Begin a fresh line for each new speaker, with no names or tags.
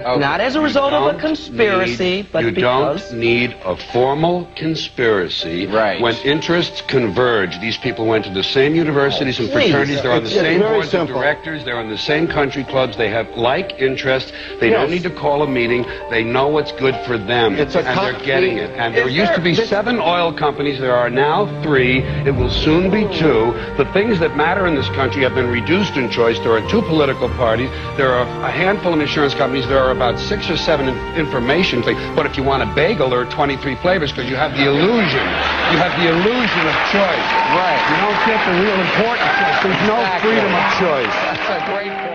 Not as a result of a conspiracy, but because...
You don't need a formal conspiracy.
Right.
When interests converge, these people went to the same universities and fraternities, they're on the same boards of directors, they're on the same country clubs, they have like interests, they don't need to call a meeting, they know what's good for them, and they're getting it. And there used to be 7 oil companies, there are now 3, it will soon be 2. The things that matter in this country have been reduced in choice. There are 2 political parties, there are a handful of insurance companies, there are about 6 or 7 information things. But if you want a bagel, there are 23 flavors because you have the illusion. You have the illusion of choice.
Right.
You don't get the real important choice. There's no freedom of choice.
That's a great point.